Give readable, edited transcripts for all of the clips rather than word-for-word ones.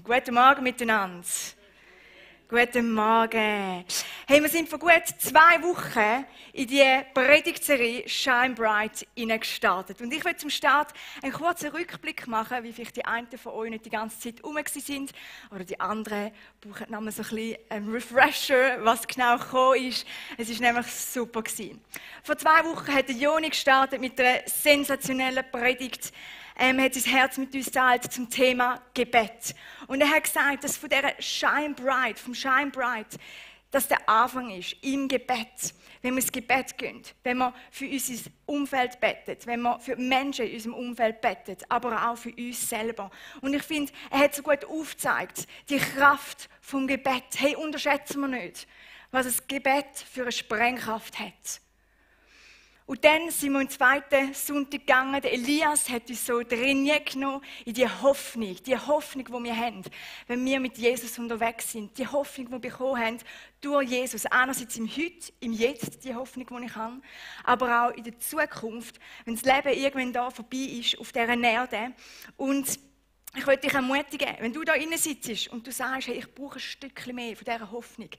Guten Morgen miteinander. Guten Morgen. Hey, wir sind vor gut 2 Wochen in die Predigtserie Shine Bright gestartet. Und ich will zum Start einen kurzen Rückblick machen, wie vielleicht die einen von euch nicht die ganze Zeit rum sind oder die anderen brauchen nochmal so ein bisschen einen Refresher, was genau gekommen ist. Es war nämlich super gewesen. Vor 2 Wochen hat Joni gestartet mit einer sensationellen Predigt. Er hat sein Herz mit uns geteilt zum Thema Gebet. Und er hat gesagt, dass von dieser Shine Bright, dass der Anfang ist, im Gebet. Wenn wir ins Gebet gehen, wenn wir für unser Umfeld beten, wenn wir für Menschen in unserem Umfeld beten, aber auch für uns selber. Und ich finde, er hat so gut aufgezeigt, die Kraft vom Gebet. Hey, unterschätzen wir nicht, was das Gebet für eine Sprengkraft hat. Und dann sind wir am 2. Sonntag gegangen. Der Elias hat uns so drin genommen in die Hoffnung, die wir haben, wenn wir mit Jesus unterwegs sind. Die Hoffnung, die wir bekommen haben durch Jesus. Einerseits im Heute, im Jetzt, die Hoffnung, die ich habe, aber auch in der Zukunft, wenn das Leben irgendwann da vorbei ist, auf dieser Erde. Und ich möchte dich ermutigen, wenn du da innen sitzt und du sagst, hey, ich brauche ein Stückchen mehr von dieser Hoffnung,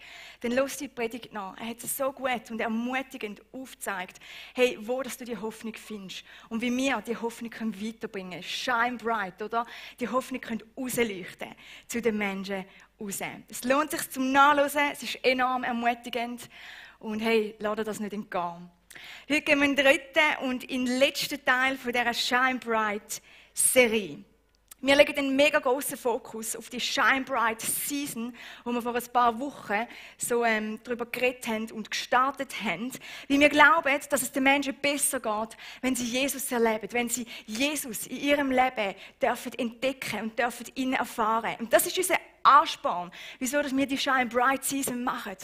dann lass die Predigt nach. Er hat es so gut und ermutigend aufgezeigt, hey, wo dass du die Hoffnung findest und wie wir die Hoffnung weiterbringen können. Shine bright, oder? Die Hoffnung können rausleuchten zu den Menschen raus. Es lohnt sich zum Nachlesen, es ist enorm ermutigend und hey, lass dir das nicht entgehen. Heute gehen wir in den 3. und in den letzten Teil von dieser Shine Bright Serie. Wir legen einen mega grossen Fokus auf die Shine Bright Season, wo wir vor ein paar Wochen so darüber geredet haben und gestartet haben. Weil wir glauben, dass es den Menschen besser geht, wenn sie Jesus erleben, wenn sie Jesus in ihrem Leben dürfen entdecken und dürfen ihn erfahren. Und das ist unser Ansporn, wieso dass wir die Shine Bright Season machen.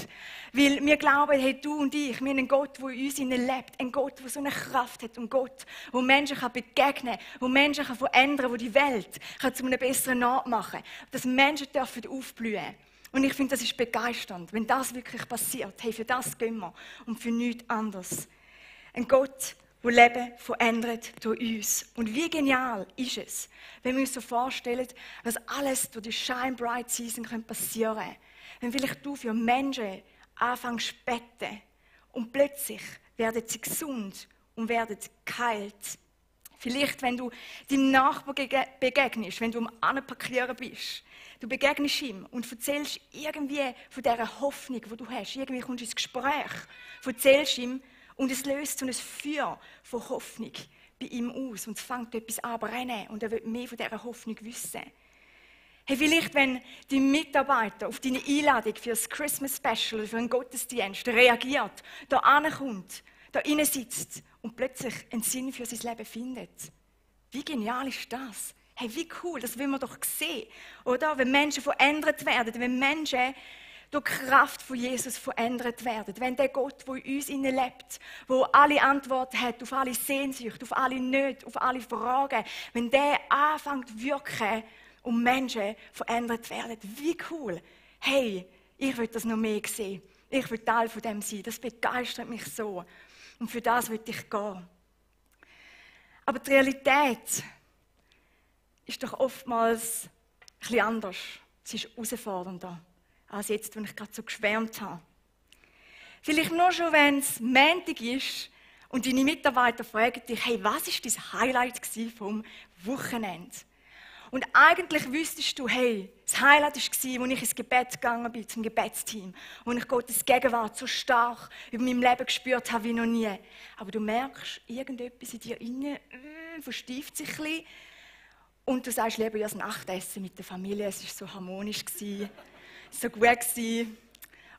Weil wir glauben, hey, du und ich, wir haben einen Gott, der in uns lebt, einen Gott, der so eine Kraft hat, einen Gott, der Menschen begegnen kann, der Menschen verändern kann, der die Welt zu einem besseren Ort machen kann, dass Menschen dürfen aufblühen. Und ich finde, das ist begeisternd, wenn das wirklich passiert. Hey, für das gehen wir und für nichts anderes. Ein Gott, der Leben verändert durch uns. Und wie genial ist es, wenn wir uns so vorstellen, was alles durch die Shine Bright Season passieren kann. Wenn vielleicht du für Menschen anfängst zu beten und plötzlich werden sie gesund und werden geheilt. Vielleicht, wenn du deinem Nachbarn begegnest, wenn du am Anparkieren bist, du begegnest ihm und erzählst irgendwie von dieser Hoffnung, die du hast. Irgendwie kommst du ins Gespräch, erzählst ihm und es löst so ein Feuer von Hoffnung bei ihm aus. Und es fängt etwas an zu brennen und er will mehr von dieser Hoffnung wissen. Hey, vielleicht, wenn dein Mitarbeiter auf deine Einladung für das Christmas Special oder für einen Gottesdienst reagiert, da ankommt, da innen sitzt und plötzlich einen Sinn für sein Leben findet. Wie genial ist das? Hey, wie cool, das will man doch sehen. Oder? Wenn Menschen verändert werden, wenn Menschen durch die Kraft von Jesus verändert werden. Wenn der Gott, der in uns lebt, der alle Antworten hat auf alle Sehnsüchte, auf alle Nöte, auf alle Fragen, wenn der anfängt zu wirken und Menschen verändert werden. Wie cool. Hey, ich will das noch mehr sehen. Ich will Teil von dem sein. Das begeistert mich so. Und für das will ich gehen. Aber die Realität ist doch oftmals ein bisschen anders. Sie ist herausfordernder als jetzt, wenn ich gerade so geschwärmt habe. Vielleicht nur schon, wenn es Montag ist und deine Mitarbeiter fragen dich, hey, was war dein Highlight vom Wochenende? Und eigentlich wüsstest du, hey, das Highlight war, als ich ins Gebet gegangen bin, zum Gebetsteam, wo ich Gottes Gegenwart so stark über meinem Leben gespürt habe wie noch nie. Aber du merkst, irgendetwas in dir innen verstieft sich ein bisschen und du sagst lieber das Nachtessen mit der Familie, es war so harmonisch, so gut gewesen.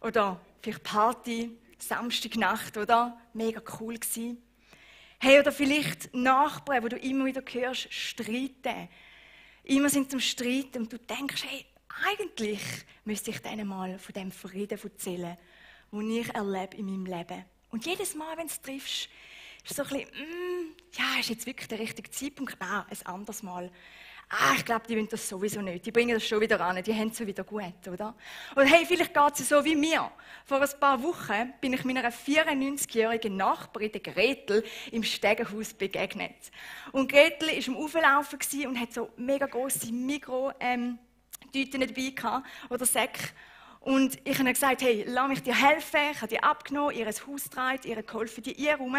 Oder vielleicht Party, Samstagnacht, oder? Mega cool gewesen. Hey, oder vielleicht Nachbarn, wo du immer wieder hörst, streiten. Immer sind zum Streiten und du denkst, hey, eigentlich müsste ich denen mal von dem Frieden erzählen, den ich erlebe in meinem Leben. Und jedes Mal, wenn du es triffst, ist es so ein bisschen, ja, ist jetzt wirklich der richtige Zeitpunkt? Nein, ein anderes Mal. Ich glaube, die wollen das sowieso nicht. Die bringen das schon wieder an, die haben es schon wieder gut, oder? Oder hey, vielleicht geht es so wie mir. Vor ein paar Wochen bin ich meiner 94-jährigen Nachbarin, der Gretel, im Stegenhaus begegnet. Und Gretel war am Auflaufen und hat so mega grosse Tüten dabei gehabt, oder Säcke. Und ich habe gesagt, hey, lass mich dir helfen. Ich habe die abgenommen, ihr Haus getragen, ihr geholfen, die rum.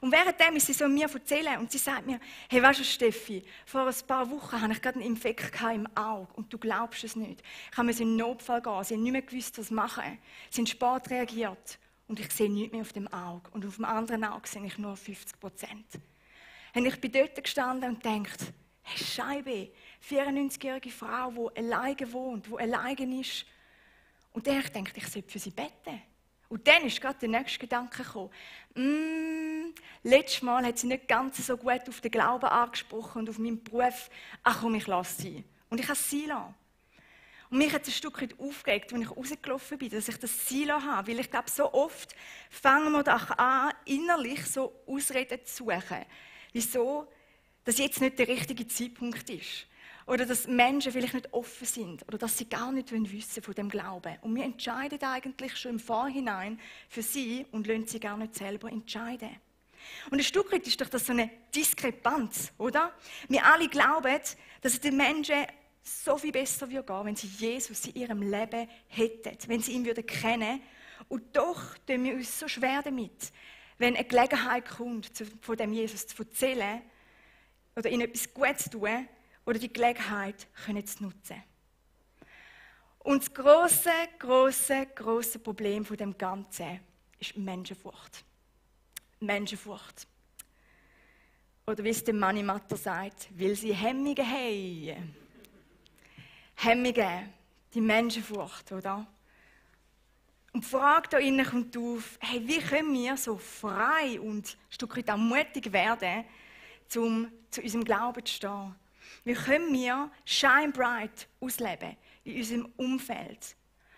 Und währenddem ist sie so mir erzählen und sie sagt mir, hey, weißt du, Steffi, vor ein paar Wochen hatte ich gerade einen Infekt im Auge und du glaubst es nicht. Ich musste in den Notfall gehen, sie haben nicht mehr gewusst, was machen. Sie haben spät reagiert und ich sehe nichts mehr auf dem Auge. Und auf dem anderen Auge sehe ich nur 50%. Und ich bin dort gestanden und dachte, hey, Scheibe, 94-jährige Frau, die alleine wohnt, die alleine ist. Und dann dachte ich sollte für sie beten. Und dann ist gerade der nächste Gedanke gekommen. Letztes Mal hat sie nicht ganz so gut auf den Glauben angesprochen und auf meinen Beruf. Ach komm, ich lasse sie. Und ich habe sie lassen. Und mich hat es ein Stück weit aufgeregt, als ich rausgelaufen bin, dass ich das sie lassen habe. Weil ich glaube, so oft fangen wir doch an, innerlich so Ausreden zu suchen. Wieso das jetzt nicht der richtige Zeitpunkt ist. Oder dass Menschen vielleicht nicht offen sind. Oder dass sie gar nicht wissen von dem Glauben. Und wir entscheiden eigentlich schon im Vorhinein für sie und lassen sie gar nicht selber entscheiden. Und ein Stück weit ist doch das so eine Diskrepanz, oder? Wir alle glauben, dass es den Menschen so viel besser gehen würde, wenn sie Jesus in ihrem Leben hätten. Wenn sie ihn kennen würden. Und doch tun wir uns so schwer damit, wenn eine Gelegenheit kommt, von dem Jesus zu erzählen oder ihnen etwas Gutes zu tun, oder die Gelegenheit zu nutzen. Und das grosse Problem von dem Ganzen ist Menschenfurcht. Menschenfurcht. Oder wie es der Manni Matter sagt, weil sie Hemmungen haben. Hemmungen, die Menschenfurcht, oder? Und die Frage da innen kommt auf, hey, wie können wir so frei und ein Stück weit auch mutig werden, um zu unserem Glauben zu stehen? Wie können wir Shine Bright ausleben in unserem Umfeld?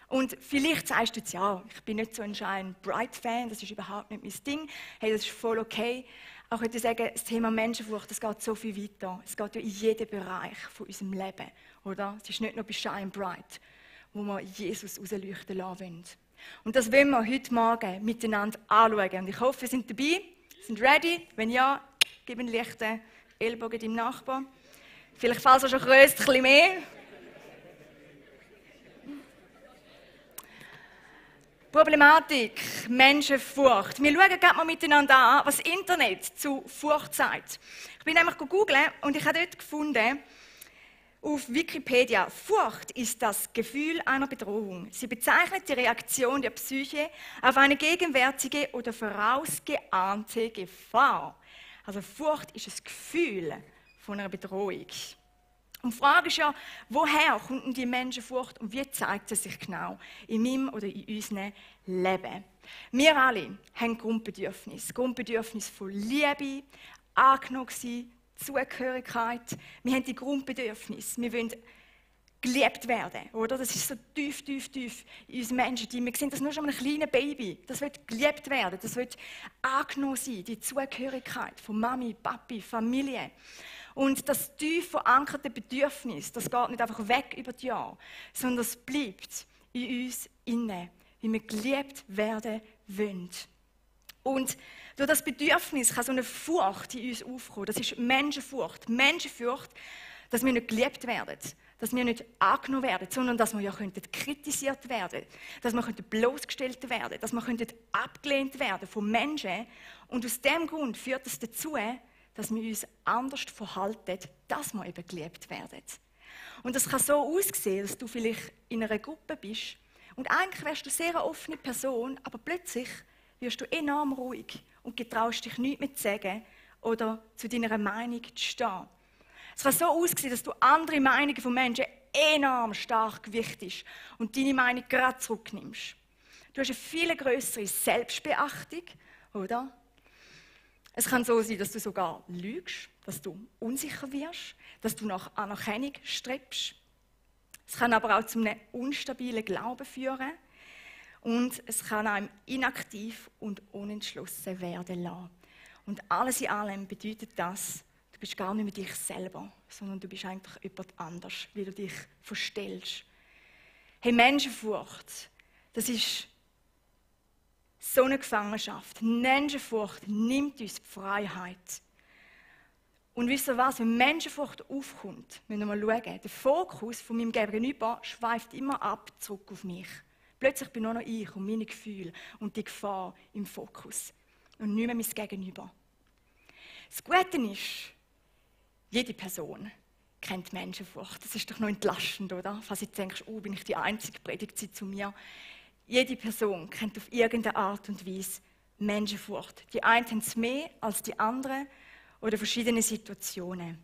Und vielleicht sagst du jetzt, ja, ich bin nicht so ein Shine Bright Fan, das ist überhaupt nicht mein Ding. Hey, das ist voll okay. Auch ich würde sagen, das Thema Menschenfurcht, das geht so viel weiter. Es geht ja in jedem Bereich von unserem Leben, oder? Es ist nicht nur bei Shine Bright, wo wir Jesus rausleuchten lassen wollen. Und das wollen wir heute Morgen miteinander anschauen. Und ich hoffe, wir sind dabei, sind ready. Wenn ja, gib einen leichten Ellbogen deinem Nachbarn. Vielleicht fällt es schon grösst, ein bisschen mehr. Problematik, Menschenfurcht. Wir schauen gerade mal miteinander an, was das Internet zu Furcht sagt. Ich bin nämlich googeln und ich habe dort gefunden, auf Wikipedia, Furcht ist das Gefühl einer Bedrohung. Sie bezeichnet die Reaktion der Psyche auf eine gegenwärtige oder vorausgeahnte Gefahr. Also Furcht ist ein Gefühl von einer Bedrohung. Und die Frage ist ja, woher kommt denn die Menschenfurcht und wie zeigt sie sich genau in meinem oder in unserem Leben? Wir alle haben Grundbedürfnisse. Grundbedürfnisse von Liebe, angenommen sein, Zugehörigkeit. Wir haben die Grundbedürfnisse. Wir wollen geliebt werden, oder? Das ist so tief in uns Menschen. Wir sehen das nur schon einem kleinen Baby. Das wird geliebt werden, das wird angenommen sein, die Zugehörigkeit von Mami, Papi, Familie. Und das tief verankerte Bedürfnis, das geht nicht einfach weg über die Jahre, sondern es bleibt in uns inne, wie wir geliebt werden wollen. Und durch das Bedürfnis kann so eine Furcht in uns aufkommen. Das ist Menschenfurcht. Menschenfurcht, dass wir nicht geliebt werden, dass wir nicht angenommen werden, sondern dass wir ja kritisiert werden, dass wir bloßgestellt werden, dass wir abgelehnt werden von Menschen. Und aus diesem Grund führt es dazu, dass wir uns anders verhalten, dass wir eben geliebt werden. Und das kann so aussehen, dass du vielleicht in einer Gruppe bist und eigentlich wärst du eine sehr offene Person, aber plötzlich wirst du enorm ruhig und getraust dich nichts mehr zu sagen oder zu deiner Meinung zu stehen. Es kann so aussehen, dass du andere Meinungen von Menschen enorm stark gewichtest und deine Meinung gerade zurücknimmst. Du hast eine viel größere Selbstbeachtung, oder? Es kann so sein, dass du sogar lügst, dass du unsicher wirst, dass du nach Anerkennung strebst. Es kann aber auch zu einem instabilen Glauben führen und es kann einem inaktiv und unentschlossen werden lassen. Und alles in allem bedeutet das, du bist gar nicht mehr dich selber, sondern du bist einfach jemand anders, wie du dich verstellst. Hey, Menschenfurcht, das ist so eine Gefangenschaft. Menschenfurcht nimmt uns die Freiheit. Und wisst ihr was, wenn Menschenfurcht aufkommt, müssen wir mal schauen, der Fokus von meinem Gegenüber schweift immer ab, zurück auf mich. Plötzlich bin nur noch ich und meine Gefühle und die Gefahr im Fokus. Und nicht mehr mein Gegenüber. Das Gute ist, jede Person kennt Menschenfurcht. Das ist doch noch entlastend, oder? Falls du denkst, oh, bin ich die Einzige, predigt sie zu mir. Jede Person kennt auf irgendeine Art und Weise Menschenfurcht. Die einen haben es mehr als die anderen oder verschiedene Situationen.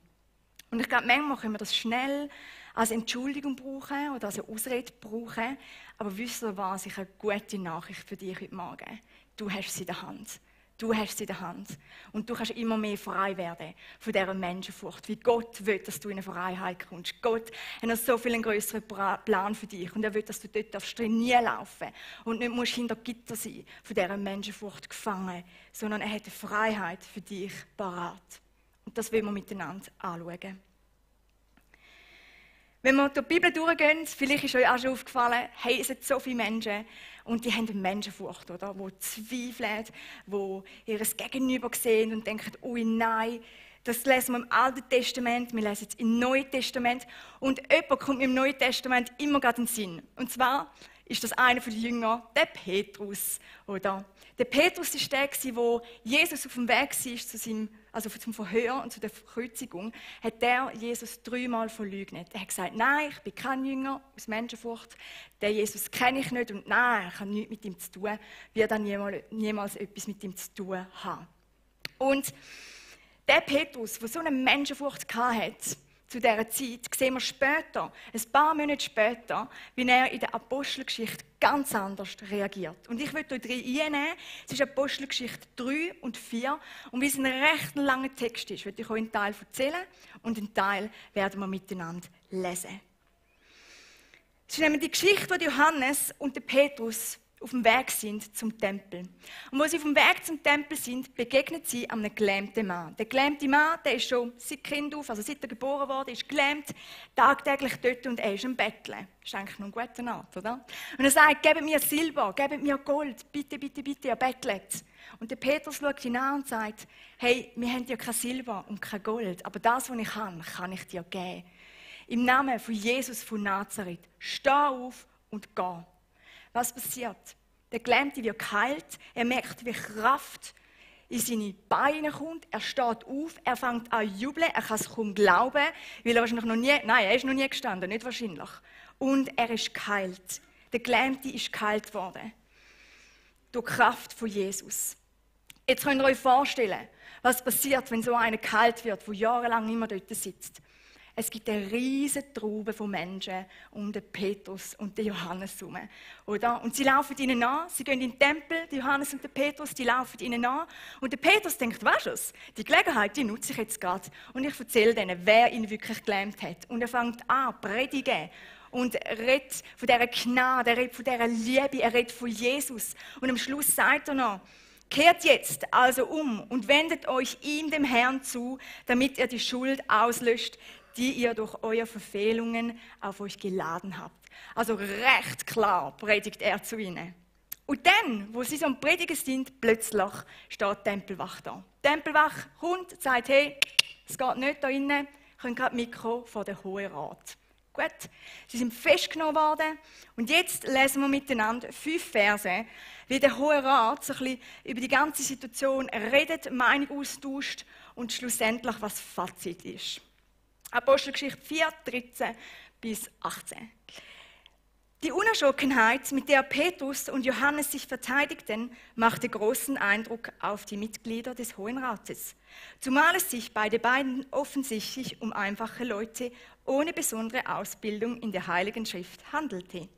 Und ich glaube, manchmal können wir das schnell als Entschuldigung brauchen oder als eine Ausrede brauchen. Aber wisst ihr was? Ich habe eine gute Nachricht für dich heute Morgen. Du hast sie in der Hand. Du hast sie in der Hand. Und du kannst immer mehr frei werden von dieser Menschenfurcht. Wie Gott will, dass du in eine Freiheit kommst. Gott hat noch so viel einen grösseren Plan für dich. Und er will, dass du dort trainieren laufen und nicht musst hinter Gitter sein, von dieser Menschenfurcht gefangen. Sondern er hat eine Freiheit für dich parat. Und das wollen wir miteinander anschauen. Wenn wir durch die Bibel durchgehen, vielleicht ist euch auch schon aufgefallen, hey, es sind so viele Menschen und die haben eine Menschenfurcht, oder? Die zweifeln, die ihr Gegenüber sehen und denken, oh nein, das lesen wir im Alten Testament, wir lesen jetzt im Neuen Testament und jemand kommt mir im Neuen Testament immer gerade in den Sinn. Und zwar ist das einer der Jünger, der Petrus, oder? Der Petrus war der, wo Jesus auf dem Weg war zu seinem, also zum Verhör und zu der Kreuzigung, hat der Jesus 3-mal verleugnet. Er hat gesagt, nein, ich bin kein Jünger aus Menschenfurcht, den Jesus kenne ich nicht und nein, ich habe nichts mit ihm zu tun, wird dann niemals etwas mit ihm zu tun haben. Und der Petrus, der so eine Menschenfurcht hatte, zu dieser Zeit, sehen wir später, ein paar Monate später, wie er in der Apostelgeschichte ganz anders reagiert. Und ich möchte euch reinnehmen, es ist Apostelgeschichte 3 und 4. Und wie es ein recht langer Text ist, möchte ich euch einen Teil erzählen und einen Teil werden wir miteinander lesen. Es ist nämlich die Geschichte, wo Johannes und der Petrus auf dem Weg sind zum Tempel. Und wo sie auf dem Weg zum Tempel sind, begegnen sie einem gelähmten Mann. Der gelähmte Mann, der ist schon seit Kind auf, also seit er geboren wurde, ist gelähmt, tagtäglich dort und er ist am Betteln. Das ist eigentlich noch ein guter Art, oder? Und er sagt, gebt mir Silber, gebt mir Gold, bitte, bitte, bitte, er bettelt. Und der Petrus schaut ihn an und sagt, hey, wir haben ja kein Silber und kein Gold, aber das, was ich habe, kann ich dir geben. Im Namen von Jesus von Nazareth, steh auf und geh. Was passiert? Der Gelähmte wird geheilt, er merkt, wie Kraft in seine Beine kommt, er steht auf, er fängt an zu jubeln, er kann es kaum glauben, weil er wahrscheinlich er ist noch nie gestanden, nicht wahrscheinlich. Und er ist geheilt. Der Gelähmte ist geheilt worden. Durch die Kraft von Jesus. Jetzt könnt ihr euch vorstellen, was passiert, wenn so einer geheilt wird, der jahrelang immer dort sitzt. Es gibt eine riesige Traube von Menschen um den Petrus und den Johannes herum. Oder? Und sie laufen ihnen nach, sie gehen in den Tempel, die Johannes und der Petrus, die laufen ihnen nach. Und der Petrus denkt, weißt du was, die Gelegenheit, die nutze ich jetzt gerade. Und ich erzähle denen, wer ihn wirklich gelähmt hat. Und er fängt an, predigen. Und er redet von dieser Gnade, er redet von dieser Liebe, er redet von Jesus. Und am Schluss sagt er noch, kehrt jetzt also um und wendet euch ihm, dem Herrn, zu, damit er die Schuld auslöscht, die ihr durch eure Verfehlungen auf euch geladen habt. Also recht klar predigt er zu ihnen. Und dann, wo sie so am Predigen sind, plötzlich steht die Tempelwacht da. Die Tempelwacht kommt und sagt, hey, es geht nicht da innen, könnt gerade mitkommen vor den Hohen Rat. Gut, sie sind festgenommen worden und jetzt lesen wir miteinander 5 Verse, wie der Hohe Rat so ein bisschen über die ganze Situation redet, Meinung austauscht und schlussendlich was Fazit ist. Apostelgeschichte 4, 13 bis 18. Die Unerschrockenheit, mit der Petrus und Johannes sich verteidigten, machte großen Eindruck auf die Mitglieder des Hohen Rates, zumal es sich bei den beiden offensichtlich um einfache Leute ohne besondere Ausbildung in der Heiligen Schrift handelte.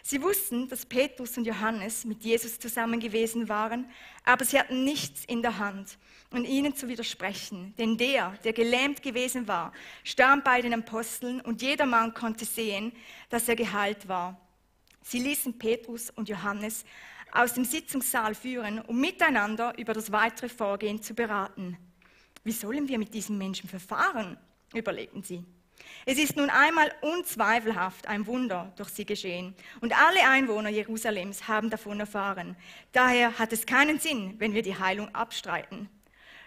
Sie wussten, dass Petrus und Johannes mit Jesus zusammen gewesen waren, aber sie hatten nichts in der Hand, um ihnen zu widersprechen. Denn der gelähmt gewesen war, stand bei den Aposteln und jedermann konnte sehen, dass er geheilt war. Sie ließen Petrus und Johannes aus dem Sitzungssaal führen, um miteinander über das weitere Vorgehen zu beraten. Wie sollen wir mit diesem Menschen verfahren? Überlegten sie. Es ist nun einmal unzweifelhaft ein Wunder durch sie geschehen. Und alle Einwohner Jerusalems haben davon erfahren. Daher hat es keinen Sinn, wenn wir die Heilung abstreiten.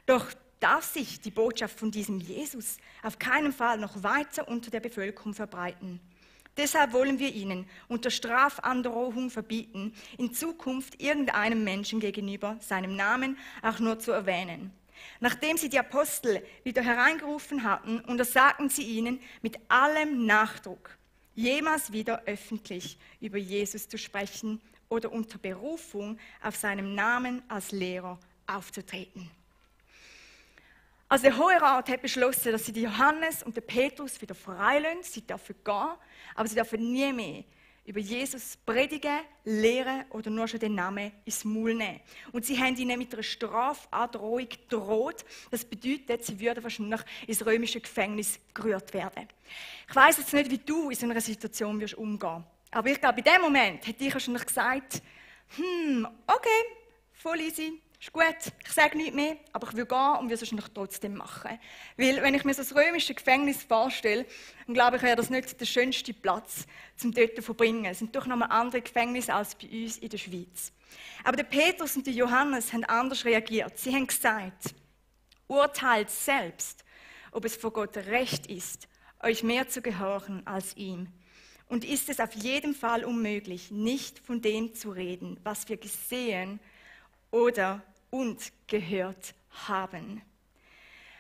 Doch darf sich die Botschaft von diesem Jesus auf keinen Fall noch weiter unter der Bevölkerung verbreiten. Deshalb wollen wir ihnen unter Strafandrohung verbieten, in Zukunft irgendeinem Menschen gegenüber seinem Namen auch nur zu erwähnen. Nachdem sie die Apostel wieder hereingerufen hatten, untersagten sie ihnen mit allem Nachdruck, jemals wieder öffentlich über Jesus zu sprechen oder unter Berufung auf seinem Namen als Lehrer aufzutreten. Also der Hohe Rat hat beschlossen, dass sie die Johannes und den Petrus wieder freilassen, sie dürfen gehen, aber sie dürfen nie mehr über Jesus predigen, lehren oder nur schon den Namen ins Maul nehmen. Und sie haben ihnen mit einer Strafandrohung gedroht. Das bedeutet, sie würden wahrscheinlich ins römische Gefängnis gerührt werden. Ich weiss jetzt nicht, wie du in so einer Situation wirst umgehen. Aber ich glaube, in dem Moment hätte ich wahrscheinlich gesagt, okay, voll easy. Ist gut, ich sage nichts mehr, aber ich will gehen und will es wahrscheinlich trotzdem machen. Weil, wenn ich mir so das römische Gefängnis vorstelle, dann glaube ich, wäre das nicht der schönste Platz, um dort zu verbringen. Es sind doch nochmal andere Gefängnisse als bei uns in der Schweiz. Aber der Petrus und der Johannes haben anders reagiert. Sie haben gesagt, urteilt selbst, ob es vor Gott recht ist, euch mehr zu gehorchen als ihm. Und ist es auf jeden Fall unmöglich, nicht von dem zu reden, was wir gesehen oder und gehört haben.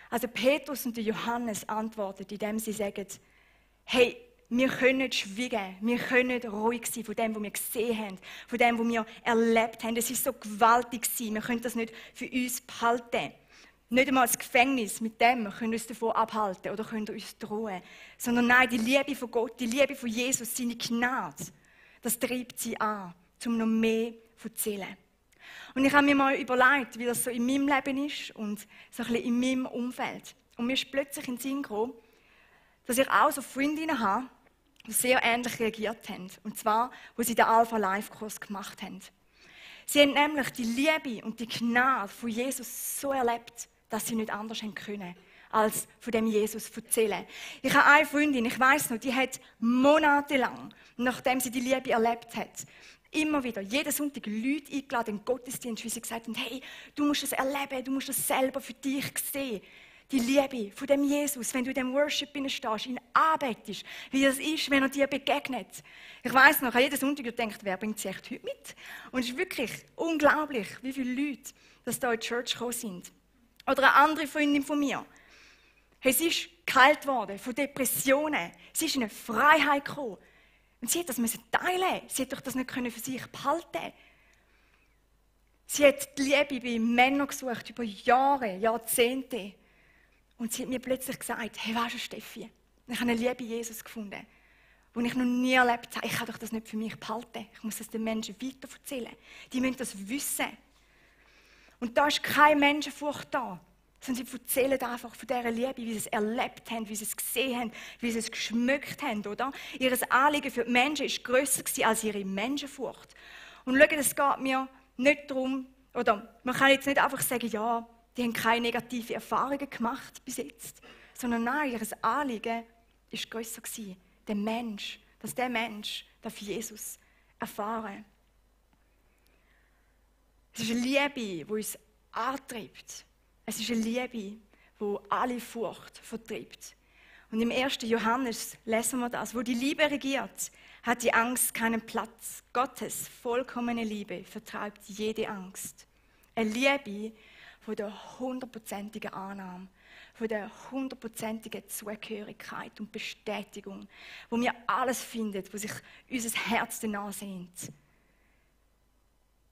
Also Petrus und Johannes antworten, indem sie sagen, hey, wir können nicht schweigen, wir können nicht ruhig sein von dem, was wir gesehen haben, von dem, was wir erlebt haben. Es ist so gewaltig gewesen, wir können das nicht für uns behalten. Nicht einmal das Gefängnis, mit dem wir können uns davon abhalten oder können uns drohen. Sondern nein, die Liebe von Gott, die Liebe von Jesus, seine Gnade, das treibt sie an, um noch mehr zu erzählen. Und ich habe mir mal überlegt, wie das so in meinem Leben ist und so ein bisschen in meinem Umfeld. Und mir ist plötzlich in den Sinn gekommen, dass ich auch so Freundinnen habe, die sehr ähnlich reagiert haben. Und zwar, wo sie den Alpha-Life-Kurs gemacht haben. Sie haben nämlich die Liebe und die Gnade von Jesus so erlebt, dass sie nicht anders können, als von dem Jesus zu erzählen. Ich habe eine Freundin, ich weiss noch, die hat monatelang, nachdem sie die Liebe erlebt hat, immer wieder, jeden Sonntag Leute eingeladen in den Gottesdienst, wie sie gesagt haben, hey, du musst das erleben, du musst das selber für dich sehen. Die Liebe von dem Jesus, wenn du in dem Worship stehst, ihn anbetest, wie das ist, wenn er dir begegnet. Ich weiss noch, ich habe jeden Sonntag gedacht, wer bringt sie echt heute mit? Und es ist wirklich unglaublich, wie viele Leute das da in die Church gekommen sind. Oder eine andere Freundin von mir. Hey, sie ist geheilt worden von Depressionen. Sie ist in eine Freiheit gekommen. Und sie hat das teilen. Sie hat doch das nicht für sich behalten. Sie hat die Liebe bei Männern gesucht, über Jahre, Jahrzehnte. Und sie hat mir plötzlich gesagt, hey, weißt du, Steffi, ich habe eine Liebe Jesus gefunden, die ich noch nie erlebt habe. Ich kann doch das nicht für mich behalten. Ich muss das den Menschen weiterverzählen. Die müssen das wissen. Und da ist keine Menschenfurcht da. Sondern sie erzählen einfach von dieser Liebe, wie sie es erlebt haben, wie sie es gesehen haben, wie sie es geschmückt haben, oder? Ihr Anliegen für die Menschen war grösser als ihre Menschenfurcht. Und schau, es geht mir nicht darum, oder man kann jetzt nicht einfach sagen, ja, die haben keine negativen Erfahrungen gemacht bis jetzt, sondern nein, ihr Anliegen war grösser gewesen, der Mensch, dass der Mensch Jesus erfahren. Es ist eine Liebe, die uns antreibt. Es ist eine Liebe, die alle Furcht vertreibt. Und im 1. Johannes lesen wir das. Wo die Liebe regiert, hat die Angst keinen Platz. Gottes vollkommene Liebe vertreibt jede Angst. Eine Liebe von der 100%igen Annahme, von der 100%igen Zugehörigkeit und Bestätigung, wo wir alles finden, wo sich unser Herz danach sehnt.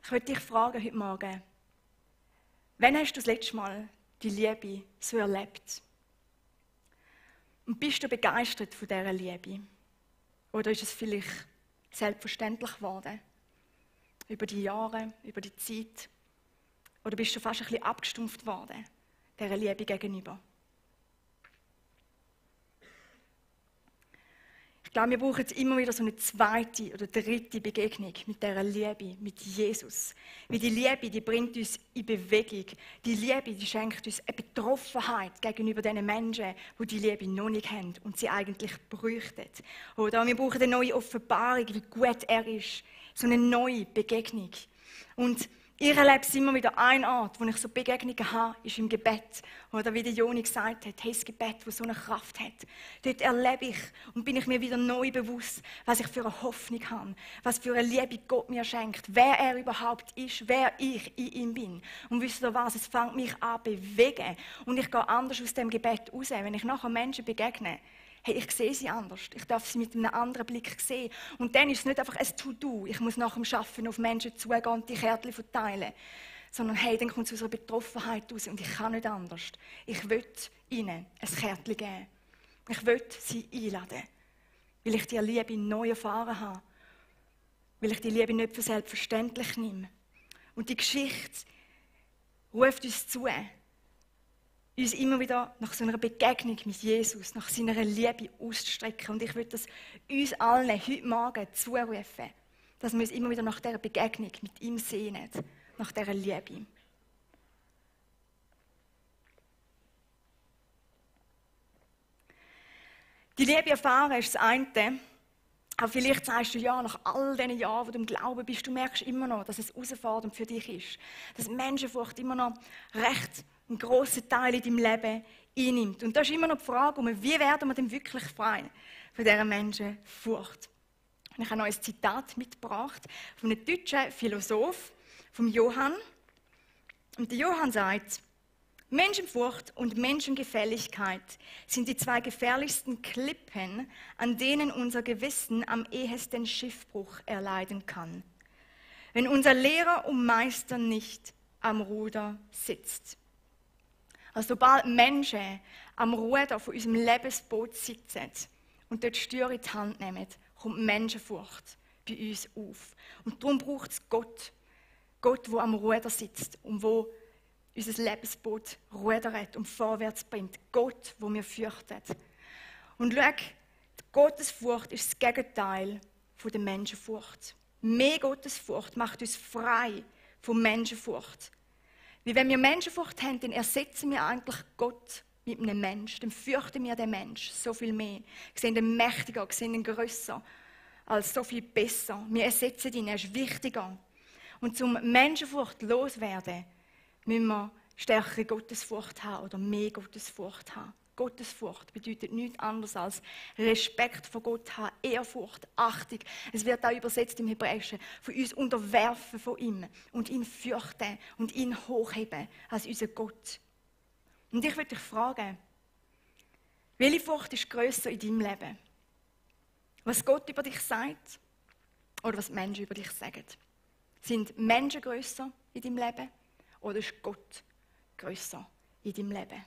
Ich möchte dich fragen heute Morgen, wann hast du das letzte Mal die Liebe so erlebt? Und bist du begeistert von dieser Liebe? Oder ist es vielleicht selbstverständlich geworden? Über die Jahre, über die Zeit? Oder bist du fast ein bisschen abgestumpft worden, dieser Liebe gegenüber? Ich glaube, wir brauchen immer wieder so eine zweite oder dritte Begegnung mit dieser Liebe, mit Jesus. Weil die Liebe, die bringt uns in Bewegung. Die Liebe, die schenkt uns eine Betroffenheit gegenüber den Menschen, die die Liebe noch nicht haben und sie eigentlich bräuchten. Oder wir brauchen eine neue Offenbarung, wie gut er ist. So eine neue Begegnung. Und Ich erlebe es immer wieder, ein Ort, wo ich so Begegnungen habe, ist im Gebet. Oder wie der Joni gesagt hat, hey, das Gebet, das so eine Kraft hat. Dort erlebe ich und bin ich mir wieder neu bewusst, was ich für eine Hoffnung habe, was für eine Liebe Gott mir schenkt, wer er überhaupt ist, wer ich in ihm bin. Und wisst ihr was, es fängt mich an zu bewegen. Und ich gehe anders aus dem Gebet raus, wenn ich nachher Menschen begegne. Hey, ich sehe sie anders. Ich darf sie mit einem anderen Blick sehen. Und dann ist es nicht einfach ein To-Do. Ich muss nach dem Arbeiten auf Menschen zugehen und die Kärtchen verteilen. Sondern hey, dann kommt es aus einer Betroffenheit raus und ich kann nicht anders. Ich will ihnen ein Kärtchen geben. Ich will sie einladen. Weil ich die Liebe neu erfahren habe. Weil ich die Liebe nicht für selbstverständlich nehme. Und die Geschichte ruft uns zu, uns immer wieder nach so einer Begegnung mit Jesus, nach seiner Liebe auszustrecken. Und ich will das uns allen heute Morgen zurufen, dass wir uns immer wieder nach dieser Begegnung mit ihm sehnen, nach dieser Liebe. Die Liebe erfahren ist das eine. Aber vielleicht sagst du, ja, nach all diesen Jahren, wo du im Glauben bist, du merkst immer noch, dass es herausfordernd für dich ist. Dass Menschenfurcht immer noch recht einen grossen Teil in deinem Leben einnimmt. Und da ist immer noch die Frage, wie werden wir denn wirklich frei von dieser Menschenfurcht? Und ich habe noch ein Zitat mitgebracht von einem deutschen Philosoph, vom Johann. Und der Johann sagt, Menschenfurcht und Menschengefälligkeit sind die zwei gefährlichsten Klippen, an denen unser Gewissen am ehesten Schiffbruch erleiden kann, wenn unser Lehrer und Meister nicht am Ruder sitzt. Also sobald Menschen am Ruder von unserem Lebensboot sitzen und dort die Steuer in die Hand nehmen, kommt Menschenfurcht bei uns auf. Und darum braucht es Gott. Gott, der am Ruder sitzt und wo unser Lebensboot rudert und vorwärts bringt. Gott, wo wir fürchten. Und schau, die Gottesfurcht ist das Gegenteil von der Menschenfurcht. Mehr Gottesfurcht macht uns frei von Menschenfurcht. Weil wenn wir Menschenfurcht haben, dann ersetzen wir eigentlich Gott mit einem Menschen. Dann fürchten wir den Menschen so viel mehr. Wir sehen ihn mächtiger, wir sehen ihn grösser, als so viel besser. Wir ersetzen ihn, er ist wichtiger. Und zum Menschenfurcht loswerden, müssen wir stärkere Gottesfurcht haben oder mehr Gottesfurcht haben. Gottesfurcht bedeutet nichts anderes als Respekt vor Gott haben, Ehrfurcht, Achtung. Es wird auch übersetzt im Hebräischen, von uns unterwerfen von ihm und ihn fürchten und ihn hochheben als unser Gott. Und ich würde dich fragen, welche Furcht ist grösser in deinem Leben? Was Gott über dich sagt oder was Menschen über dich sagen? Sind Menschen grösser in deinem Leben oder ist Gott grösser in deinem Leben?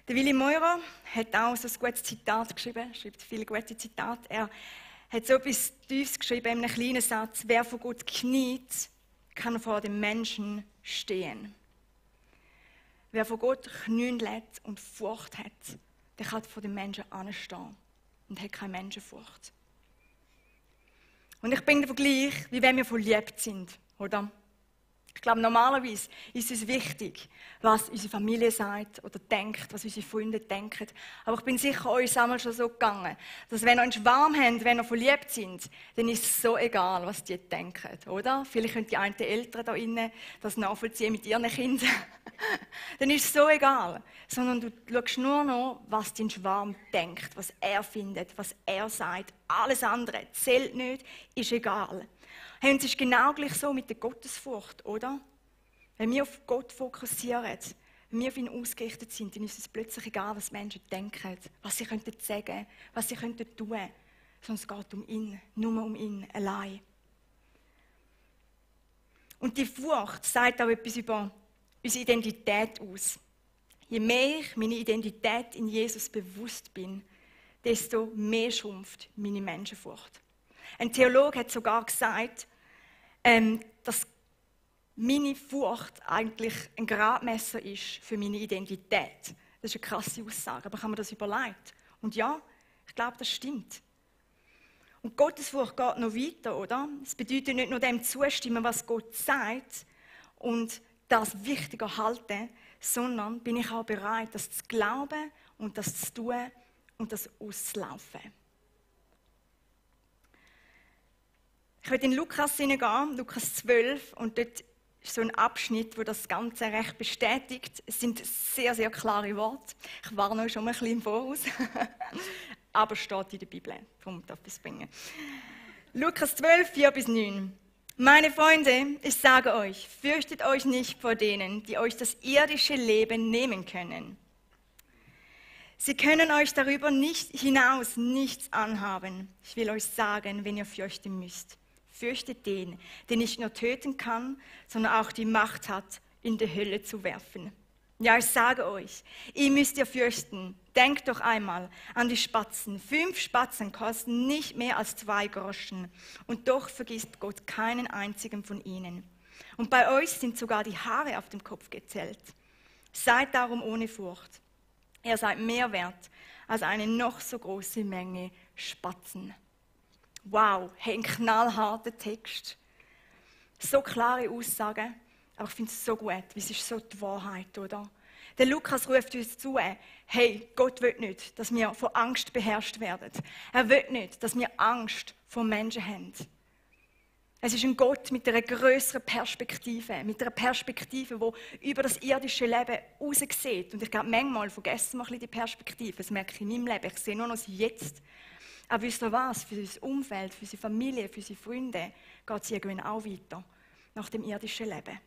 Der Willi Meurer hat auch so ein gutes Zitat geschrieben, schreibt viele gute Zitate. Er hat so etwas Tiefes geschrieben in einem kleinen Satz: Wer vor Gott kniet, kann vor dem Menschen stehen. Wer vor Gott knien lässt und Furcht hat, der kann vor dem Menschen anstehen und hat keine Menschenfurcht. Und ich bringe den Vergleich, wie wenn wir verliebt sind, oder? Ich glaube, normalerweise ist es wichtig, was unsere Familie sagt oder denkt, was unsere Freunde denken. Aber ich bin sicher, euch ist einmal schon so gegangen, dass wenn ihr einen Schwarm habt, wenn ihr verliebt sind, dann ist es so egal, was die denken, oder? Vielleicht können die einen Eltern da innen das nachvollziehen mit ihren Kindern. Dann ist es so egal. Sondern du schaust nur noch, was dein Schwarm denkt, was er findet, was er sagt. Alles andere zählt nicht, ist egal. Hey, und es ist genau gleich so mit der Gottesfurcht, oder? Wenn wir auf Gott fokussieren, wenn wir auf ihn ausgerichtet sind, dann ist es plötzlich egal, was Menschen denken, was sie könnten sagen, was sie könnten tun. Sondern es geht um ihn, nur um ihn allein. Und die Furcht sagt auch etwas über unsere Identität aus. Je mehr ich meine Identität in Jesus bewusst bin, desto mehr schrumpft meine Menschenfurcht. Ein Theologe hat sogar gesagt, dass meine Furcht eigentlich ein Gradmesser ist für meine Identität. Das ist eine krasse Aussage, aber ich habe mir das überlegt. Und ja, ich glaube, das stimmt. Und Gottesfurcht geht noch weiter, oder? Es bedeutet nicht nur dem zustimmen, was Gott sagt und das wichtiger halten, sondern bin ich auch bereit, das zu glauben und das zu tun und das auszulaufen. Ich will in Lukas hineingehen, Lukas 12, und dort ist so ein Abschnitt, wo das Ganze recht bestätigt. Es sind sehr, sehr klare Worte. Ich warne euch schon mal ein bisschen im Voraus. Aber es steht in der Bibel, darum darf ich es bringen. Lukas 12, 4-9. Meine Freunde, ich sage euch, fürchtet euch nicht vor denen, die euch das irdische Leben nehmen können. Sie können euch darüber hinaus nichts anhaben. Ich will euch sagen, wenn ihr fürchten müsst. Fürchtet den, der nicht nur töten kann, sondern auch die Macht hat, in die Hölle zu werfen. Ja, ich sage euch, ihr müsst ihr fürchten. Denkt doch einmal an die Spatzen. 5 Spatzen kosten nicht mehr als 2 Groschen. Und doch vergisst Gott keinen einzigen von ihnen. Und bei euch sind sogar die Haare auf dem Kopf gezählt. Seid darum ohne Furcht. Ihr seid mehr wert als eine noch so große Menge Spatzen. Wow, hey, ein knallharter Text. So klare Aussagen, aber ich finde es so gut, weil es ist so die Wahrheit, oder? Der Lukas ruft uns zu, hey, Gott will nicht, dass wir von Angst beherrscht werden. Er will nicht, dass wir Angst vor Menschen haben. Es ist ein Gott mit einer grösseren Perspektive, mit einer Perspektive, die über das irdische Leben raussieht. Und ich glaube, manchmal vergessen wir ein bisschen die Perspektive. Das merke ich in meinem Leben. Ich sehe nur noch das Jetzt. Aber wisst ihr was? Für unser Umfeld, für unsere Familie, für unsere Freunde geht es irgendwann auch weiter, nach dem irdischen Leben.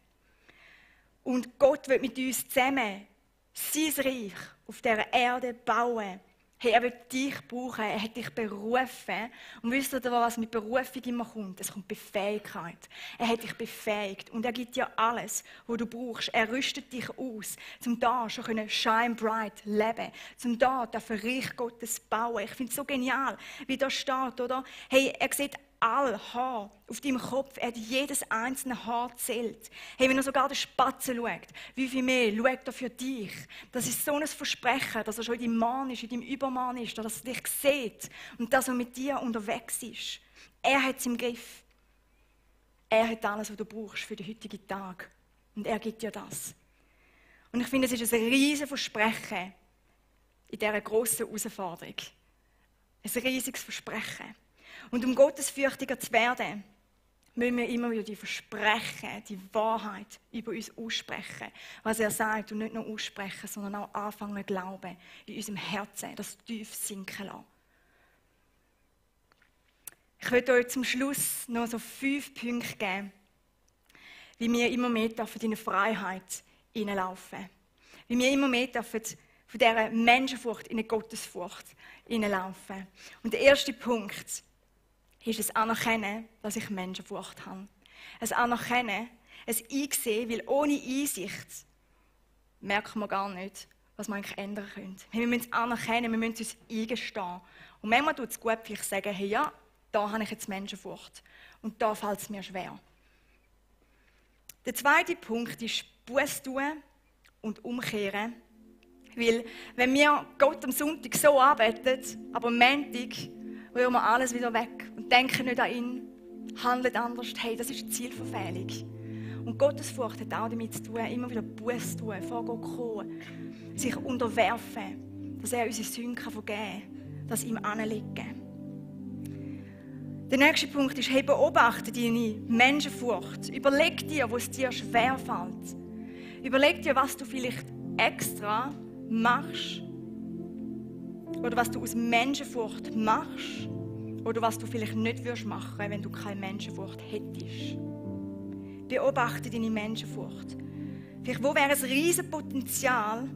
Und Gott will mit uns zusammen sein Reich auf dieser Erde bauen. Hey, er will dich brauchen, er hat dich berufen. Und wisst ihr, was mit Berufung immer kommt? Es kommt Befähigkeit. Er hat dich befähigt und er gibt dir alles, was du brauchst. Er rüstet dich aus, um da schon shine bright leben, um da das Reich Gottes bauen. Ich finde es so genial, wie da steht, oder? Hey, er sieht alle Haare auf deinem Kopf, er hat jedes einzelne Haar zählt. Hey, wenn er sogar den Spatzen schaut, wie viel mehr schaut er für dich? Das ist so ein Versprechen, dass er schon in deinem Mann ist, in deinem Übermann ist, dass er dich sieht und dass er mit dir unterwegs ist. Er hat es im Griff. Er hat alles, was du brauchst für den heutigen Tag. Und er gibt dir das. Und ich finde, es ist ein riesiges Versprechen in dieser grossen Herausforderung. Ein riesiges Versprechen. Und um gottesfürchtiger zu werden, müssen wir immer wieder die Versprechen, die Wahrheit über uns aussprechen. Was er sagt und nicht nur aussprechen, sondern auch anfangen zu glauben, in unserem Herzen, das tief sinken lassen. Ich möchte euch zum Schluss noch so 5 Punkte geben, wie wir immer mehr in eine Freiheit hineinlaufen. Wie wir immer mehr von dieser Menschenfurcht in eine Gottesfurcht hineinlaufen. Und der erste Punkt ist es Anerkennen, dass ich Menschenfurcht habe. Es Anerkennen, es Einsehen, weil ohne Einsicht merken wir gar nicht, was wir eigentlich ändern können. Wir müssen es anerkennen, wir müssen es uns eingestehen. Und manchmal tut es gut, vielleicht sagen, hey, ja, da habe ich jetzt Menschenfurcht. Und da fällt es mir schwer. Der zweite Punkt ist Buße tun und umkehren. Weil, wenn wir Gott am Sonntag so arbeiten, aber am Montag rühren wir alles wieder weg und denken nicht an ihn, handeln anders. Hey, das ist eine Zielverfehlung. Und Gottesfurcht hat auch damit zu tun, immer wieder Buße tun, vor Gott kommen, sich unterwerfen, dass er unsere Sünden vergeben kann, dass ihm anlegen. Der nächste Punkt ist, hey, beobachte deine Menschenfurcht. Überleg dir, wo es dir schwerfällt. Überleg dir, was du vielleicht extra machst. Oder was du aus Menschenfurcht machst. Oder was du vielleicht nicht würdest machen, wenn du keine Menschenfurcht hättest. Beobachte deine Menschenfurcht. Vielleicht, wo wäre ein riesiges Potenzial,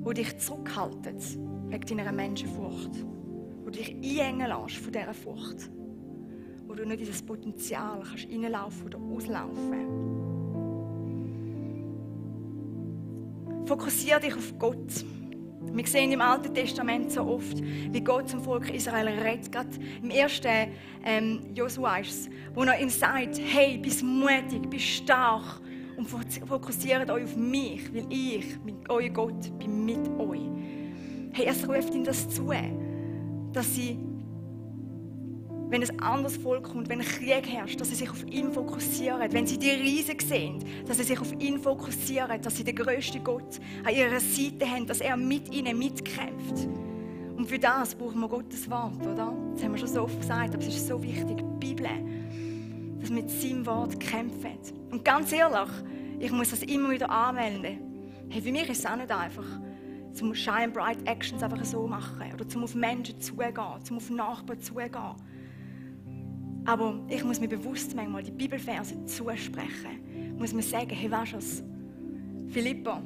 das dich zurückhaltet wegen deiner Menschenfurcht. Wo du dich einengen lässt von dieser Furcht. Wo du nicht in das Potenzial kannst reinlaufen oder auslaufen. Fokussiere dich auf Gott. Wir sehen im Alten Testament so oft, wie Gott zum Volk Israel redet. Gerade im ersten Josua ist es, wo er ihm sagt, hey, bist mutig, bist stark und fokussiert euch auf mich, weil ich, euer Gott, bin mit euch. Hey, es ruft ihm das zu, dass sie, wenn ein anderes Volk kommt, wenn ein Krieg herrscht, dass sie sich auf ihn fokussieren. Wenn sie die Riesen sehen, dass sie sich auf ihn fokussieren, dass sie den grössten Gott an ihrer Seite haben, dass er mit ihnen mitkämpft. Und für das brauchen wir Gottes Wort, oder? Das haben wir schon so oft gesagt, aber es ist so wichtig. Die Bibel. dass wir mit seinem Wort kämpfen. Und ganz ehrlich, ich muss das immer wieder anwenden. Hey, für mich ist es auch nicht einfach, zum Shine Bright Actions einfach so machen oder zum auf Menschen zugehen, zum auf Nachbarn zugehen. Aber ich muss mir bewusst manchmal die Bibelverse zusprechen. Ich muss mir sagen, hey, weißt du was? Philippa,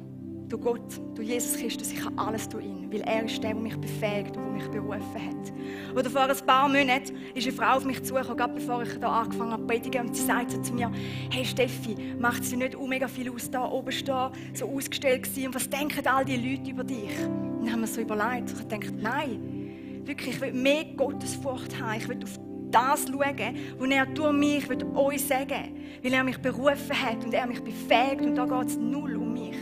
du Gott, du Jesus Christus, ich kann alles durch ihn, weil er ist der, der mich befähigt und der mich berufen hat. Oder vor ein paar Monaten ist eine Frau auf mich zugekommen, gerade bevor ich hier angefangen habe zu predigen, und sie sagte zu mir, hey Steffi, macht es dir nicht mega viel aus, da oben stehen, so ausgestellt gewesen, und was denken all die Leute über dich? Und dann haben wir so überlegt, ich dachte, nein, wirklich, ich will mehr Gottesfurcht haben, ich will auf das schauen, was er durch mich euch sagen will, weil er mich berufen hat und er mich befähigt, und da geht es null um mich.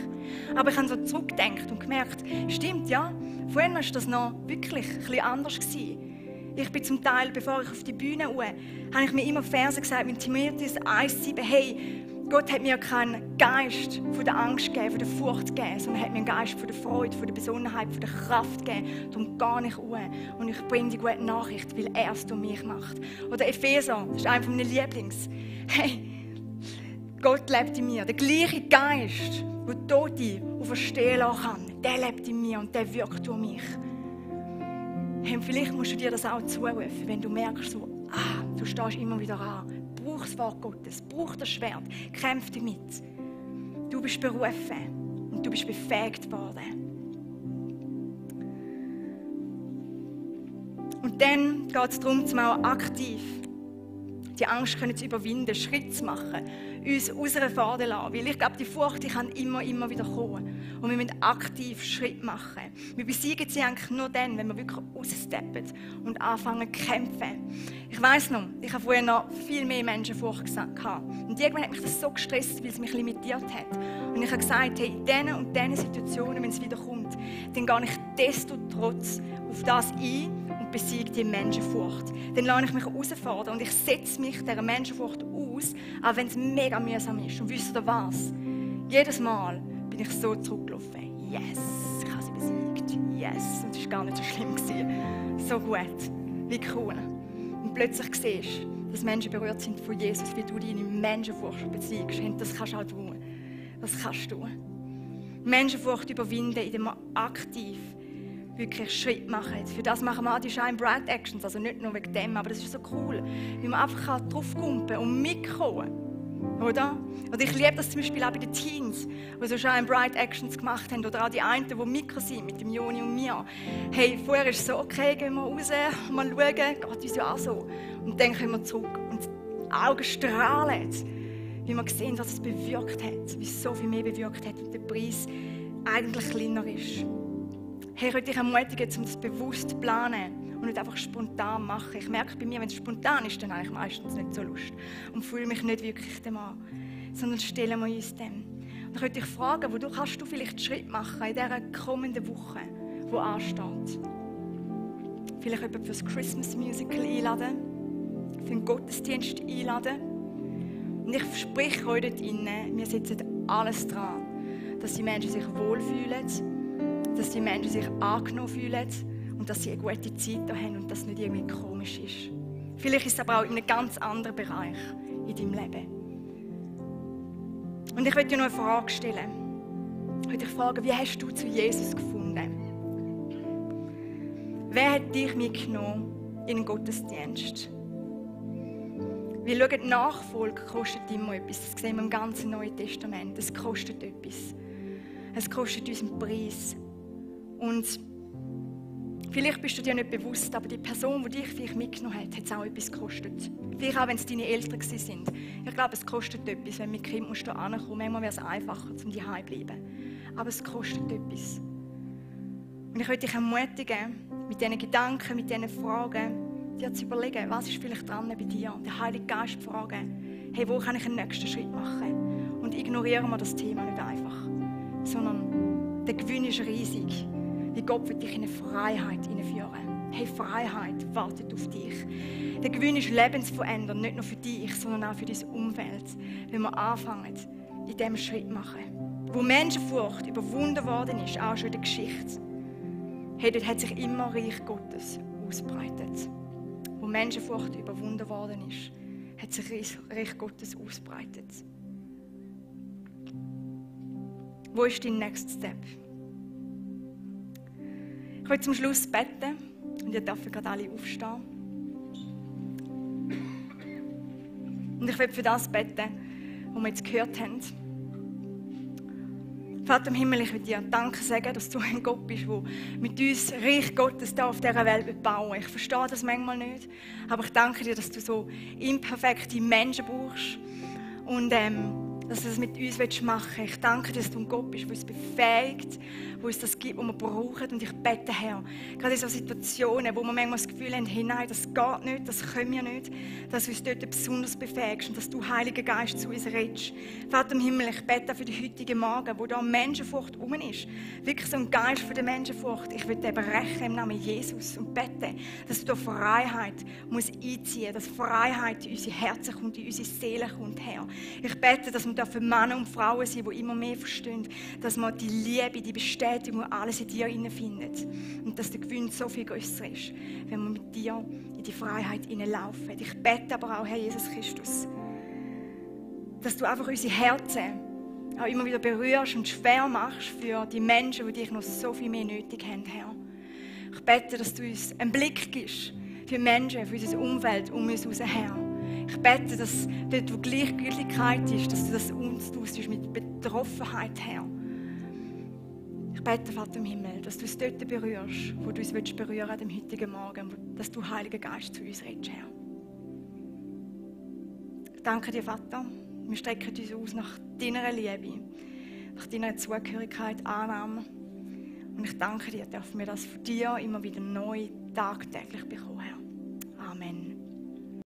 Aber ich habe so zurückgedacht und gemerkt, stimmt, ja, vorhin war das noch wirklich ein bisschen anders gewesen. Ich bin zum Teil, bevor ich auf die Bühne kam, habe ich mir immer Verse gesagt, mit Timotheus 1,7, hey, Gott hat mir keinen Geist von der Angst gegeben, von der Furcht gegeben, sondern hat mir einen Geist von der Freude, von der Besonnenheit, von der Kraft gegeben. Darum gar nicht ruhen. Und ich bringe die gute Nachricht, weil er es durch mich macht. Oder Epheser, das ist einer meiner Lieblings. Hey, Gott lebt in mir. Der gleiche Geist, der Tote auferstehen lassen kann, der lebt in mir und der wirkt durch mich. Hey, vielleicht musst du dir das auch zurufen, wenn du merkst, so, du stehst immer wieder an. Brauch das Wort Gottes, brauch das Schwert, kämpf damit. Du bist berufen und du bist befähigt worden. Und dann geht es darum, zum auch aktiv die Angst zu überwinden, Schritt zu machen, uns herausfordern lassen. Weil ich glaube, die Furcht die kann immer wieder kommen. Und wir müssen aktiv Schritt machen. Wir besiegen sie eigentlich nur dann, wenn wir wirklich raussteppen und anfangen zu kämpfen. Ich weiss noch, ich habe vorher noch viel mehr Menschenfurcht gehabt. Und irgendwann hat mich das so gestresst, weil es mich limitiert hat. Und ich habe gesagt, hey, in diesen und diesen Situationen, wenn es wieder kommt, dann gehe ich desto trotz auf das ein und besiege die Menschenfurcht. Dann lasse ich mich herausfordern und ich setze mich dieser Menschenfurcht aus, auch wenn es mega mühsam ist. Und wisst ihr was? Jedes Mal bin ich so zurückgelaufen. Yes, ich habe sie besiegt. Yes, und es war gar nicht so schlimm gewesen. So gut, wie cool. Und plötzlich siehst du, dass Menschen berührt sind von Jesus, wie du deine Menschenfurcht besiegst. Und das kannst du auch tun. Das kannst du. Menschenfurcht überwinden, indem wir aktiv wirklich Schritt machen. Für das machen wir auch die Shine Bright Actions, also nicht nur wegen dem, aber das ist so cool, wie man einfach draufkumpen und mitkommen. Oder? Und ich liebe das zum Beispiel auch bei den Teens, die so Shine Bright Actions gemacht haben, oder auch die einen, die Mikro sind, mit dem Joni und mir. Hey, vorher ist es so, okay, gehen wir raus, mal schauen, geht uns ja auch so. Und dann kommen wir zurück und die Augen strahlen, wie wir sehen, was es bewirkt hat, wie es so viel mehr bewirkt hat und der Preis eigentlich kleiner ist. Hey, ich möchte dich ermutigen, um das bewusst zu planen und nicht einfach spontan machen. Ich merke bei mir, wenn es spontan ist, dann habe ich meistens nicht so Lust und fühle mich nicht wirklich dem an, sondern stellen wir uns dem. Und ich möchte dich fragen, wo kannst du vielleicht Schritt machen in dieser kommenden Woche, die ansteht. Vielleicht jemanden für das Christmas Musical einladen, für einen Gottesdienst einladen. Und ich verspreche euch dort innen, wir setzen alles dran, dass die Menschen sich wohlfühlen, dass die Menschen sich angenommen fühlen und dass sie eine gute Zeit da haben und das nicht irgendwie komisch ist. Vielleicht ist es aber auch in einem ganz anderen Bereich in deinem Leben. Und ich möchte dir noch eine Frage stellen. Ich möchte dich fragen, wie hast du zu Jesus gefunden? Wer hat dich mitgenommen in den Gottesdienst? Weil schau, die Nachfolge kostet immer etwas. Das sehen wir im ganzen Neuen Testament. Es kostet etwas. Es kostet uns einen Preis. Und vielleicht bist du dir nicht bewusst, aber die Person, die dich vielleicht mitgenommen hat, hat es auch etwas gekostet. Vielleicht auch, wenn es deine Eltern sind. Ich glaube, es kostet etwas, wenn mit Kind musst du ankommen. Manchmal wäre es einfacher, um die heim zu bleiben. Aber es kostet etwas. Und ich möchte dich ermutigen, mit diesen Gedanken, mit diesen Fragen, dir zu überlegen, was ist vielleicht dran bei dir. Den Heiligen Geist zu fragen, hey, wo kann ich den nächsten Schritt machen? Und ignorieren wir das Thema nicht einfach, sondern der Gewinn ist riesig. Wie Gott wird dich in eine Freiheit hineinführen. Hey, Freiheit wartet auf dich. Der Gewinn ist lebensverändernd, nicht nur für dich, sondern auch für dein Umfeld. Wenn wir anfangen, in diesem Schritt machen. Wo Menschenfurcht überwunden worden ist, auch schon in der Geschichte, hey, dort hat sich immer Reich Gottes ausbreitet. Wo Menschenfurcht überwunden worden ist, hat sich das Reich Gottes ausbreitet. Wo ist dein Next Step? Ich will zum Schluss beten und ihr dürft gerade alle aufstehen. Und ich will für das beten, was wir jetzt gehört haben. Vater im Himmel, ich will dir Danke sagen, dass du ein Gott bist, der mit uns Reich Gottes hier auf dieser Welt bauen will. Ich verstehe das manchmal nicht, aber ich danke dir, dass du so imperfekte Menschen brauchst und dass du das mit uns machen willst. Ich danke dir, dass du ein Gott bist, der uns befähigt, der uns das gibt, was wir brauchen. Und ich bete, Herr, gerade in so Situationen, wo wir manchmal das Gefühl haben, hey, nein, das geht nicht, das können wir nicht, dass du uns dort besonders befähigst und dass du, Heiliger Geist, zu uns redest. Vater im Himmel, ich bete für die heutigen Morgen, wo da Menschenfurcht rum ist. Wirklich so ein Geist für die Menschenfurcht. Ich will den brechen im Namen Jesus und bete, dass du da Freiheit muss einziehen, dass Freiheit in unsere Herzen kommt, in unsere Seele kommt, Herr. Ich bete, dass wir für Männer und Frauen sind, die immer mehr verstehen, dass man die Liebe, die Bestätigung, alles in dir findet. Und dass der Gewinn so viel grösser ist, wenn wir mit dir in die Freiheit hineinlaufen. Ich bete aber auch, Herr Jesus Christus, dass du einfach unsere Herzen auch immer wieder berührst und schwer machst für die Menschen, die dich noch so viel mehr nötig haben, Herr. Ich bete, dass du uns einen Blick gibst für Menschen, für unser Umfeld um uns herum, Herr. Ich bete, dass dort, wo Gleichgültigkeit ist, dass du das uns tust mit Betroffenheit, Herr. Ich bete, Vater im Himmel, dass du es dort berührst, wo du uns berühren willst an dem heutigen Morgen, dass du, Heiliger Geist, zu uns redest, Herr. Ich danke dir, Vater. Wir strecken uns aus nach deiner Liebe, nach deiner Zugehörigkeit, Annahme. Und ich danke dir, dürfen wir das von dir immer wieder neu, tagtäglich bekommen, Herr. Amen.